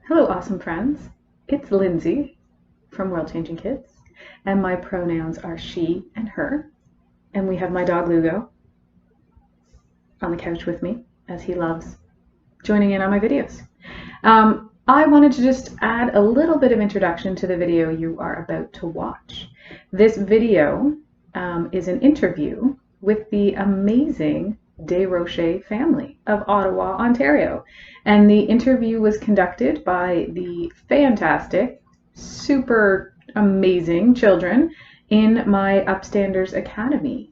Hello, awesome friends. It's Lindsey from World Changing Kids, and my pronouns are she and her. And we have my dog Lugo on the couch with me, as he loves joining in on my videos. I wanted to just add a little bit of introduction to the video you are about to watch. This video is an interview with the amazing Desrochers family of Ottawa, Ontario. And the interview was conducted by the fantastic, super amazing children in my Upstanders Academy,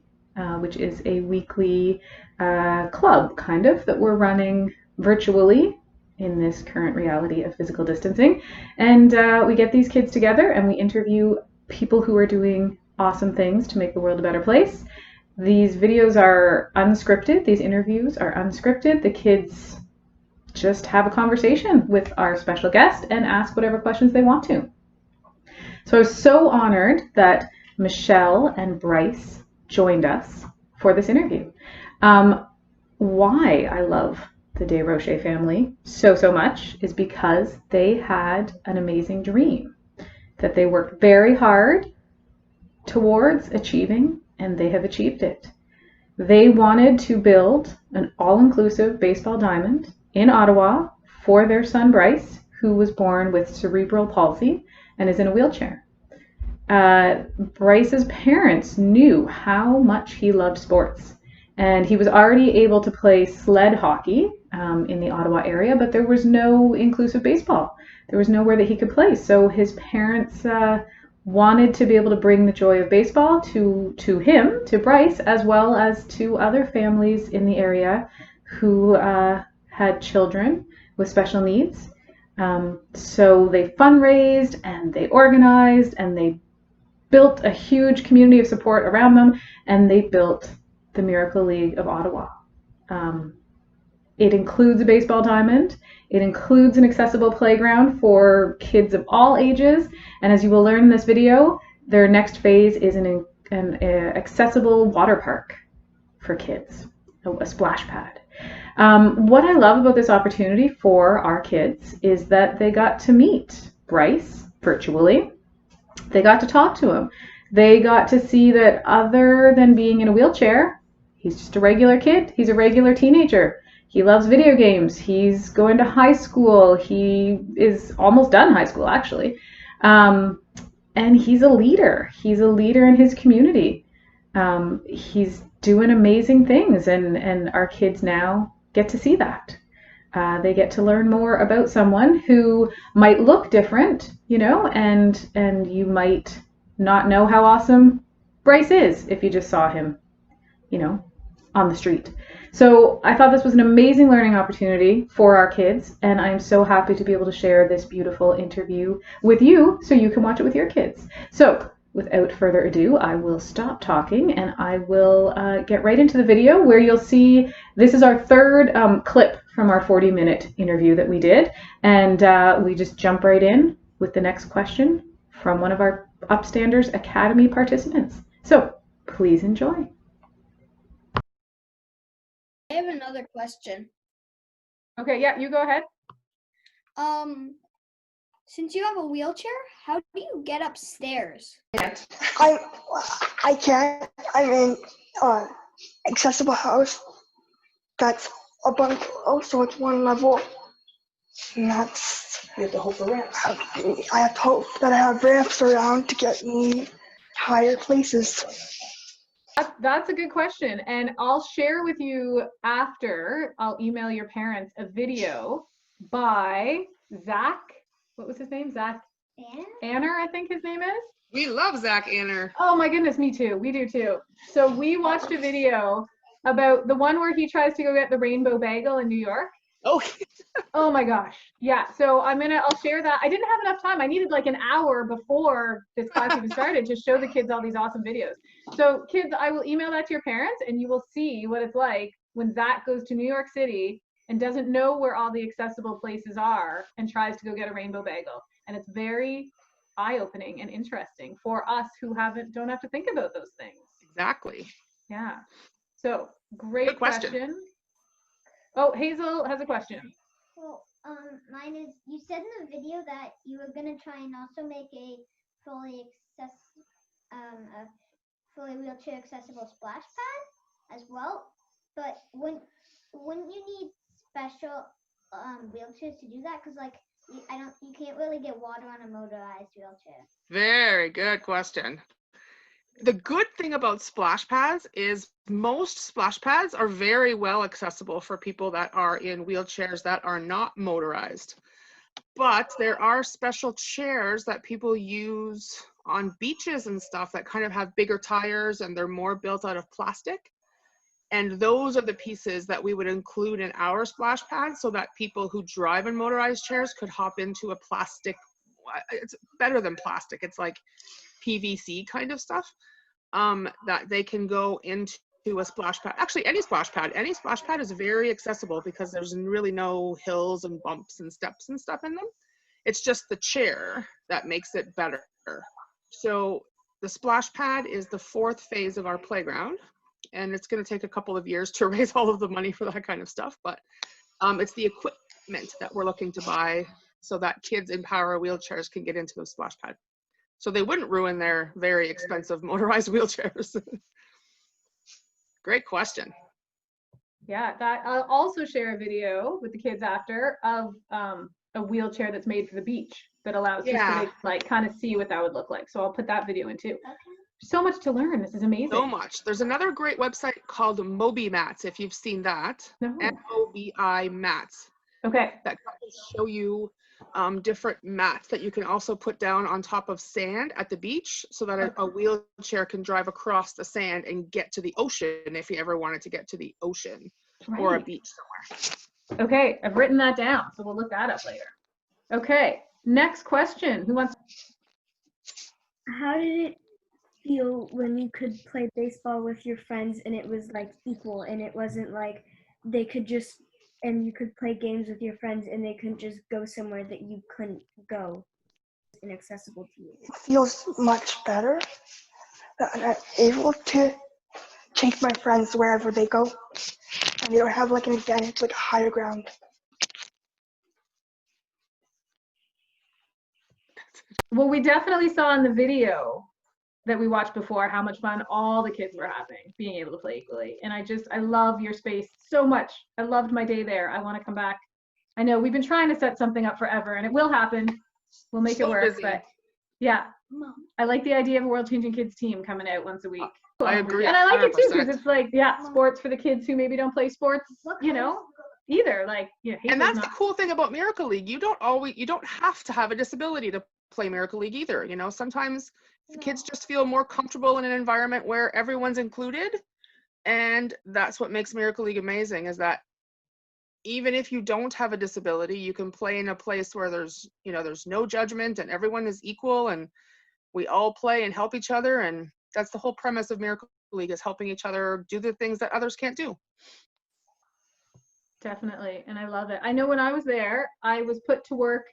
which is a weekly club, kind of, that we're running virtually in this current reality of physical distancing. And we get these kids together and we interview people who are doing awesome things to make the world a better place. These videos are unscripted. These interviews are unscripted. The kids just have a conversation with our special guest and ask whatever questions they want to. So I was so honored that Michelle and Bryce joined us for this interview. Why I love the Desrochers family so much is because they had an amazing dream that they worked very hard towards achieving, and they have achieved it. They wanted to build an all-inclusive baseball diamond in Ottawa for their son Bryce, who was born with cerebral palsy and is in a wheelchair. Bryce's parents knew how much he loved sports, and he was already able to play sled hockey in the Ottawa area, but there was no inclusive baseball. There was nowhere that he could play. So his parents wanted to be able to bring the joy of baseball to him, to Bryce, as well as to other families in the area who had children with special needs. So they fundraised and they organized and they built a huge community of support around them, and they built the Miracle League of Ottawa. It includes a baseball diamond. It includes an accessible playground for kids of all ages. And as you will learn in this video, their next phase is an accessible water park for kids, a splash pad. What I love about this opportunity for our kids is that they got to meet Bryce virtually. They got to talk to him. They got to see that other than being in a wheelchair, he's just a regular kid. He's a regular teenager. He loves video games. He's going to high school. He is almost done high school, actually. And he's a leader. He's a leader in his community. He's doing amazing things, and our kids now get to see that. They get to learn more about someone who might look different, and you might not know how awesome Bryce is if you just saw him, on the street. So I thought this was an amazing learning opportunity for our kids, and I'm so happy to be able to share this beautiful interview with you so you can watch it with your kids. So without further ado, I will stop talking and I will get right into the video where you'll see this is our third clip from our 40-minute interview that we did, and we just jump right in with the next question from one of our Upstanders Academy participants. So please enjoy. I have another question. Okay, yeah, you go ahead. Since you have a wheelchair, how do you get upstairs? I can't. I'm in accessible house that's a bungalow, so it's one level. And that's You have to hope for ramps. I have to hope that I have ramps around to get me higher places. That's a good question, and I'll share with you after. I'll email your parents a video by Zach. What was his name? Zach Anner, I think his name is. We love Zach Anner. Oh my goodness, me too. We do too. So we watched a video about the one where he tries to go get the rainbow bagel in New York. Oh. Oh my gosh. Yeah. So I'll share that. I didn't have enough time. I needed like an hour before this class even started to show the kids all these awesome videos. So kids, I will email that to your parents and you will see what it's like when Zach goes to New York City and doesn't know where all the accessible places are and tries to go get a rainbow bagel. And it's very eye-opening and interesting for us who don't have to think about those things. Exactly. Yeah. So great question. Oh, Hazel has a question. Well, mine is, you said in the video that you were gonna try and also make a fully wheelchair accessible splash pad as well. But wouldn't you need special wheelchairs to do that? Because like you can't really get water on a motorized wheelchair. Very good question. The good thing about splash pads is most splash pads are very well accessible for people that are in wheelchairs that are not motorized. But there are special chairs that people use on beaches and stuff that kind of have bigger tires and they're more built out of plastic. And those are the pieces that we would include in our splash pad so that people who drive in motorized chairs could hop into a plastic, it's better than plastic, it's like PVC kind of stuff, that they can go into a splash pad. Actually, any splash pad is very accessible because there's really no hills and bumps and steps and stuff in them. It's just the chair that makes it better. So the splash pad is the 4th phase of our playground, and it's going to take a couple of years to raise all of the money for that kind of stuff, but it's the equipment that we're looking to buy so that kids in power wheelchairs can get into the splash pad. So they wouldn't ruin their very expensive motorized wheelchairs. Great question. Yeah, that I'll also share a video with the kids after of a wheelchair that's made for the beach that allows you to like kind of see what that would look like. So I'll put that video in too. Okay. So much to learn. This is amazing. So much. There's another great website called Mobi Mats, if you've seen that. No. MOBI Mats. Okay. That can show you different mats that you can also put down on top of sand at the beach so that a wheelchair can drive across the sand and get to the ocean if you ever wanted to get to the ocean or a beach somewhere. Okay, I've written that down, so we'll look that up later. Okay, next question. Who wants? How did it feel when you could play baseball with your friends and it was like equal and it wasn't like they could just, and you could play games with your friends and they couldn't just go somewhere that you couldn't go, inaccessible to you? It feels much better that I'm able to take my friends wherever they go. And they don't have like an advantage, like a higher ground. Well, we definitely saw in the video that we watched before how much fun all the kids were having being able to play equally. And I love your space so much. I loved my day there. I want to come back. I know we've been trying to set something up forever and it will happen. We'll make it work. Busy. But yeah, I like the idea of a World Changing Kids team coming out once a week. I agree. And I like 100%. It too because it's like, sports for the kids who maybe don't play sports, either. Like, and that's the cool thing about Miracle League. You don't have to have a disability to play Miracle League either. Sometimes kids just feel more comfortable in an environment where everyone's included, and that's what makes Miracle League amazing, is that even if you don't have a disability, you can play in a place where there's no judgment and everyone is equal and we all play and help each other. And that's the whole premise of Miracle League, is helping each other do the things that others can't do. Definitely. And I love it. I know when I was there, I was put to work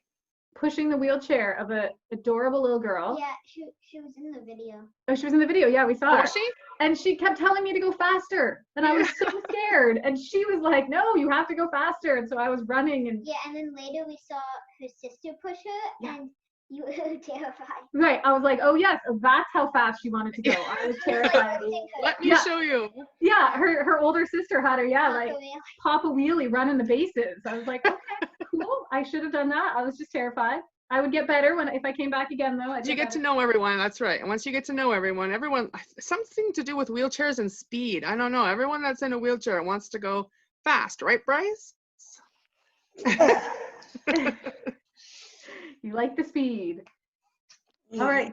pushing the wheelchair of an adorable little girl. Yeah, she was in the video. Oh, she was in the video. Yeah, we saw her. Was she? And she kept telling me to go faster. And I was so scared. And she was like, no, you have to go faster. And so I was running. And yeah, and then later we saw her sister push her, and you were terrified. Right. I was like, oh, yes, that's how fast she wanted to go. I was terrified. Let me show you. Yeah, her older sister had her, pop a wheelie running the bases. I was like, okay, cool. I should have done that. I was just terrified. I would get better if I came back again, though. You get to know everyone. That's right. And once you get to know everyone, something to do with wheelchairs and speed. I don't know. Everyone that's in a wheelchair wants to go fast, right, Bryce? You like the speed. All right.